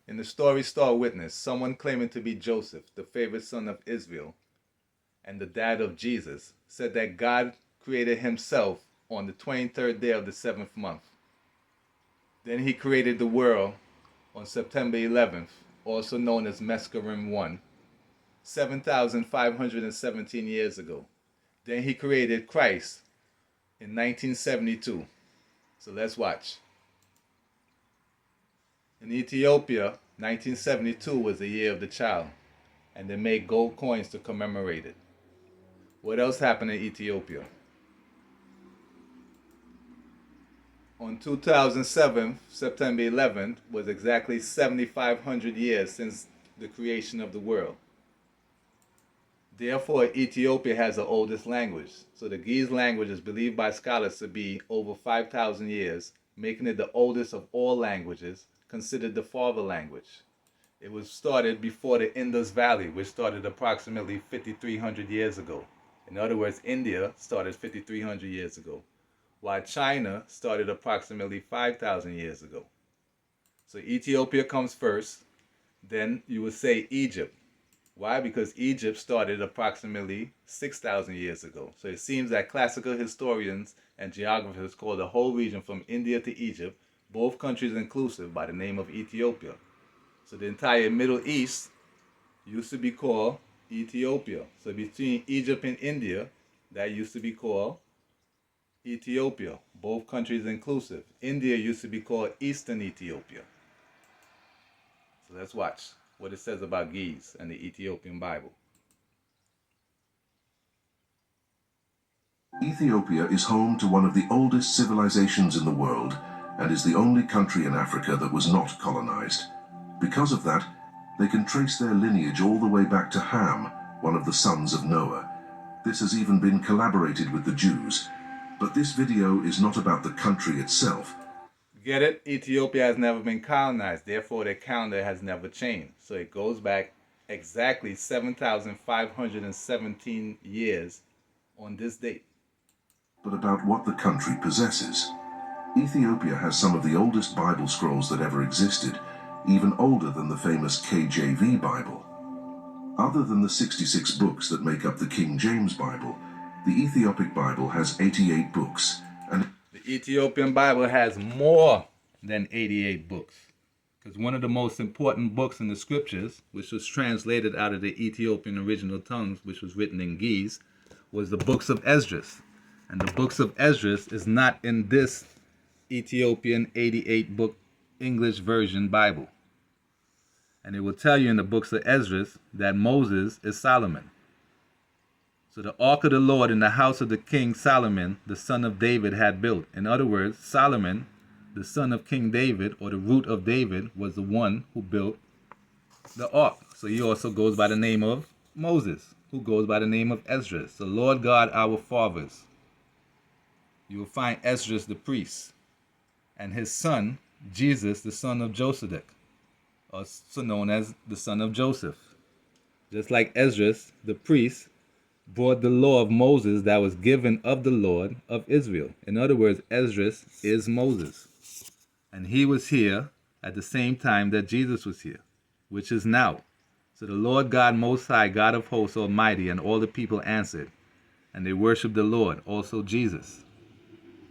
In the story Star Witness, someone claiming to be Joseph, the favorite son of Israel, and the dad of Jesus, said that God created himself on the 23rd day of the seventh month. Then he created the world on September 11th, also known as Mescarim 1, 7,517 years ago. Then he created Christ in 1972. So let's watch. In Ethiopia, 1972 was the year of the child, and they made gold coins to commemorate it. What else happened in Ethiopia? On 2007, September 11th, was exactly 7,500 years since the creation of the world. Therefore, Ethiopia has the oldest language. So the Ge'ez language is believed by scholars to be over 5,000 years, making it the oldest of all languages, considered the father language. It was started before the Indus Valley, which started approximately 5,300 years ago. In other words, India started 5,300 years ago, while China started approximately 5,000 years ago. So Ethiopia comes first, then you would say Egypt. Why? Because Egypt started approximately 6,000 years ago. So it seems that classical historians and geographers call the whole region from India to Egypt, both countries inclusive, by the name of Ethiopia. So the entire Middle East used to be called Ethiopia. So between Egypt and India, that used to be called Ethiopia, both countries inclusive. India used to be called Eastern Ethiopia. So let's watch what it says about Ge'ez and the Ethiopian Bible. Ethiopia is home to one of the oldest civilizations in the world and is the only country in Africa that was not colonized. Because of that, they can trace their lineage all the way back to Ham, one of the sons of Noah. This has even been collaborated with the Jews. But this video is not about the country itself. Get it? Ethiopia has never been colonized, therefore their calendar has never changed. So it goes back exactly 7,517 years on this date. But about what the country possesses. Ethiopia has some of the oldest Bible scrolls that ever existed, even older than the famous KJV Bible. Other than the 66 books that make up the King James Bible, the Ethiopic Bible has 88 books, and the Ethiopian Bible has more than 88 books. Because one of the most important books in the scriptures, which was translated out of the Ethiopian original tongues, which was written in Ge'ez, was the books of Esdras. And the books of Esdras is not in this Ethiopian 88 book English version Bible. And it will tell you in the books of Esdras that Moses is Solomon. So the ark of the Lord in the house of the king Solomon, the son of David, had built. In other words, Solomon, the son of King David, or the root of David, was the one who built the ark. So he also goes by the name of Moses, who goes by the name of Esdras. So Lord God, our fathers. You will find Esdras the priest, and his son, Jesus, the son of Josedek, also known as the son of Joseph. Just like Esdras, the priest, brought the law of Moses that was given of the Lord of Israel. In other words, Esdras is Moses. And he was here at the same time that Jesus was here, which is now. So the Lord God Most High, God of hosts, Almighty, and all the people answered, and they worshiped the Lord, also Jesus.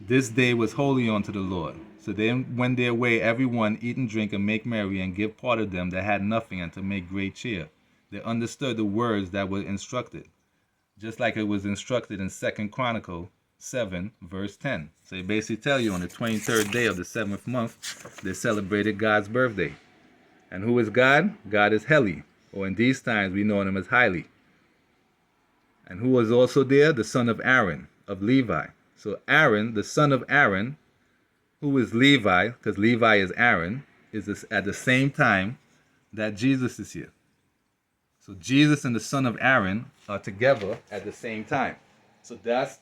This day was holy unto the Lord. So they went their way, every one, eat and drink and make merry, and give part of them that had nothing, and to make great cheer. They understood the words that were instructed, just like it was instructed in 2 Chronicle 7, verse 10. So they basically tell you on the 23rd day of the 7th month, they celebrated God's birthday. And who is God? God is Heli, or in these times we know him as Highly. And who was also there? The son of Aaron, of Levi. So Aaron, the son of Aaron, who is Levi, because Levi is Aaron, is at the same time that Jesus is here. So Jesus and the son of Aaron are together at the same time. So that's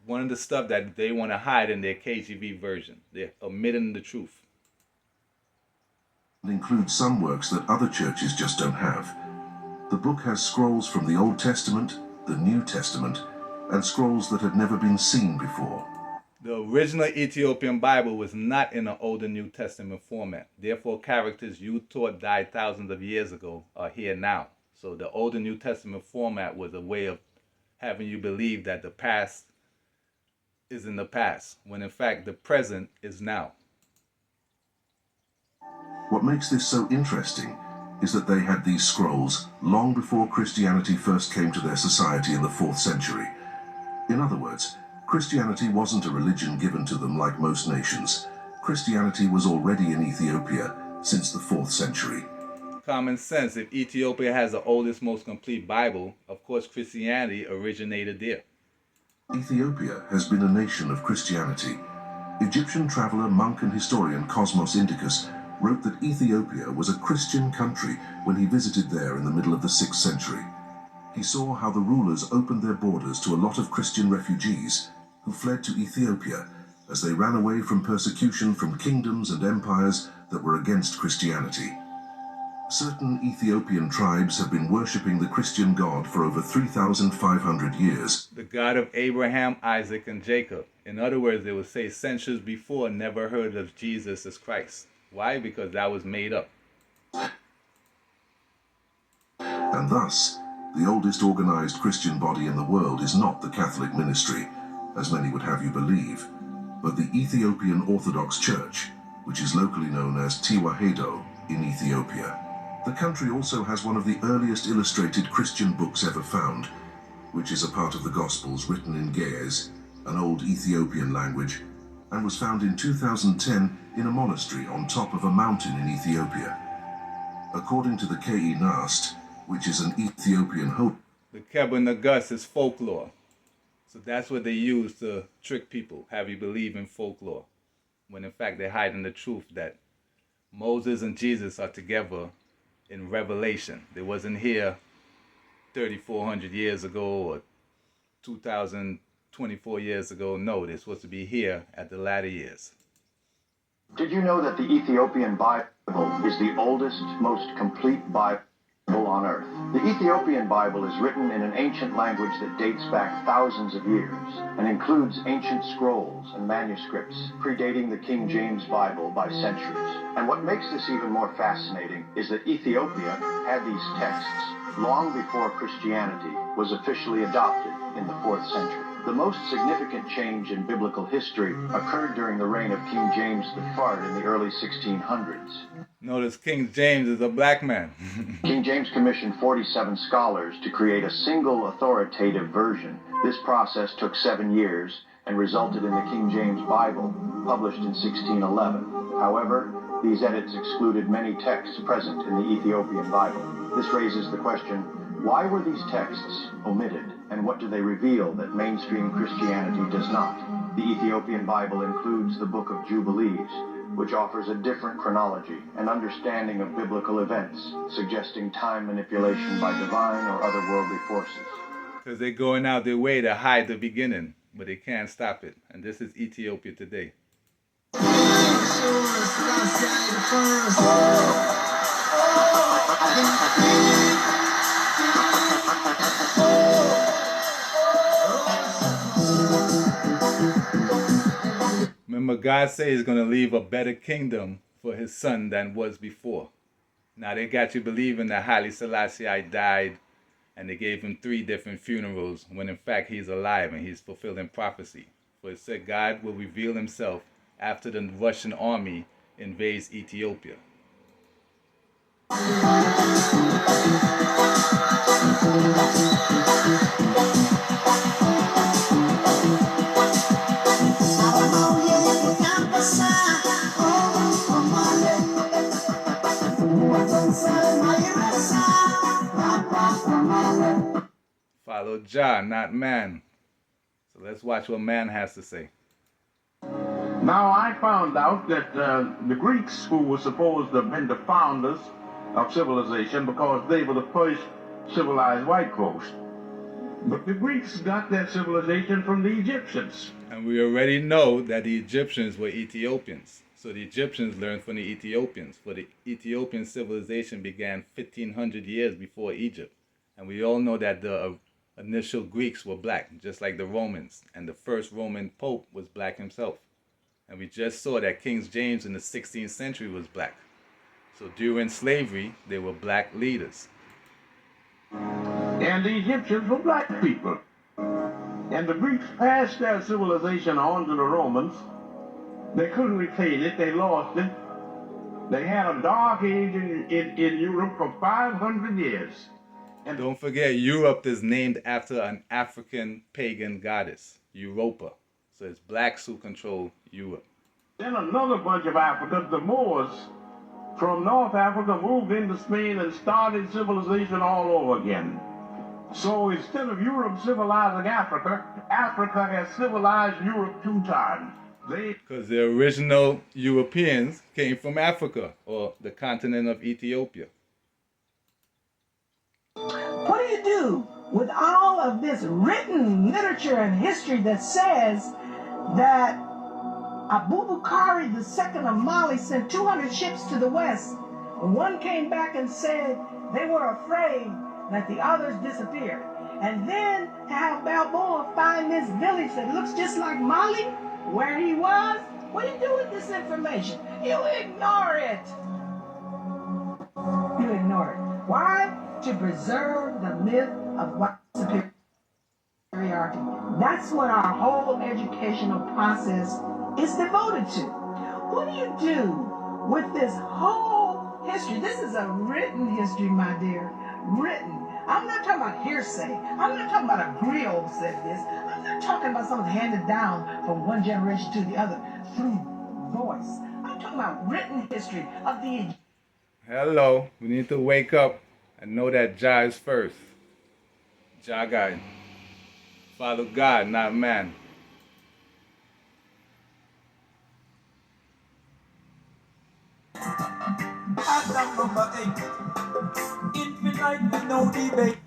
one of the stuff that they want to hide in their KJV version. They're omitting the truth. It includes some works that other churches just don't have. The book has scrolls from the Old Testament, the New Testament, and scrolls that had never been seen before. The original Ethiopian Bible was not in an older New Testament format. Therefore, characters you taught died thousands of years ago are here now. So the older New Testament format was a way of having you believe that the past is in the past, when in fact the present is now. What makes this so interesting is that they had these scrolls long before Christianity first came to their society in the 4th century. In other words, Christianity wasn't a religion given to them like most nations. Christianity was already in Ethiopia since the 4th century. Common sense, if Ethiopia has the oldest, most complete Bible, of course Christianity originated there. Ethiopia has been a nation of Christianity. Egyptian traveler, monk and historian Cosmos Indicus wrote that Ethiopia was a Christian country when he visited there in the middle of the 6th century. He saw how the rulers opened their borders to a lot of Christian refugees who fled to Ethiopia as they ran away from persecution from kingdoms and empires that were against Christianity. Certain Ethiopian tribes have been worshipping the Christian God for over 3,500 years. The God of Abraham, Isaac, and Jacob. In other words, they would say centuries before never heard of Jesus as Christ. Why? Because that was made up. And thus, the oldest organized Christian body in the world is not the Catholic ministry, as many would have you believe, but the Ethiopian Orthodox Church, which is locally known as Tewahedo in Ethiopia. The country also has one of the earliest illustrated Christian books ever found, which is a part of the Gospels written in Ge'ez, an old Ethiopian language, and was found in 2010 in a monastery on top of a mountain in Ethiopia. According to the Ke Nast, which is an Ethiopian hope. The Kebba Nagus is folklore. So that's what they use to trick people, have you believe in folklore, when in fact they're hiding the truth that Moses and Jesus are together in Revelation. They wasn't here 3,400 years ago or 2,024 years ago. No, they're supposed to be here at the latter years. Did you know that the Ethiopian Bible is the oldest, most complete Bible on earth? The Ethiopian Bible is written in an ancient language that dates back thousands of years and includes ancient scrolls and manuscripts predating the King James Bible by centuries. And what makes this even more fascinating is that Ethiopia had these texts long before Christianity was officially adopted in the 4th century. The most significant change in biblical history occurred during the reign of King James IV in the early 1600s. Notice King James is a black man. King James commissioned 47 scholars to create a single authoritative version. This process took 7 years and resulted in the King James Bible, published in 1611. However, these edits excluded many texts present in the Ethiopian Bible. This raises the question, why were these texts omitted, and what do they reveal that mainstream Christianity does not? The Ethiopian Bible includes the Book of Jubilees, which offers a different chronology and understanding of biblical events, suggesting time manipulation by divine or otherworldly forces. Because they're going out their way to hide the beginning, but they can't stop it. And this is Ethiopia today. Remember, God says he's going to leave a better kingdom for his son than was before. Now they got you believing that Haile Selassie died and they gave him 3 different funerals when in fact he's alive and he's fulfilling prophecy. For it said God will reveal himself after the Russian army invades Ethiopia. Follow Jah, not man. So let's watch what man has to say. Now, I found out that the Greeks, who were supposed to have been the founders of civilization because they were the first civilized white folks, but the Greeks got their civilization from the Egyptians. And we already know that the Egyptians were Ethiopians. So the Egyptians learned from the Ethiopians. For the Ethiopian civilization began 1,500 years before Egypt. And we all know that the initial Greeks were black, just like the Romans. And the first Roman Pope was black himself. And we just saw that King James in the 16th century was black. So during slavery, they were black leaders. And the Egyptians were black people. And the Greeks passed their civilization on to the Romans. They couldn't retain it. They lost it. They had a dark age in Europe for 500 years. And don't forget, Europe is named after an African pagan goddess, Europa. So it's blacks who control Europe. Then another bunch of Africans, the Moors, from North Africa moved into Spain and started civilization all over again. So instead of Europe civilizing Africa, Africa has civilized Europe 2 times. Because the original Europeans came from Africa, or the continent of Ethiopia. What do you do with all of this written literature and history that says that Abubakar II of Mali sent 200 ships to the west? One came back and said they were afraid that the others disappeared. And then to have Balboa find this village that looks just like Mali, where he was, what do you do with this information? You ignore it. You ignore it. Why? To preserve the myth of white superiority. That's what our whole educational process is devoted to. What do you do with this whole history? This is a written history, my dear. Written. I'm not talking about hearsay. I'm not talking about a griot said this. I'm not talking about something handed down from one generation to the other through voice. I'm talking about written history of the... Hello. We need to wake up and know that Jah is first. Jah God. Follow God, not man. Adam number 8. Infinite, no debate.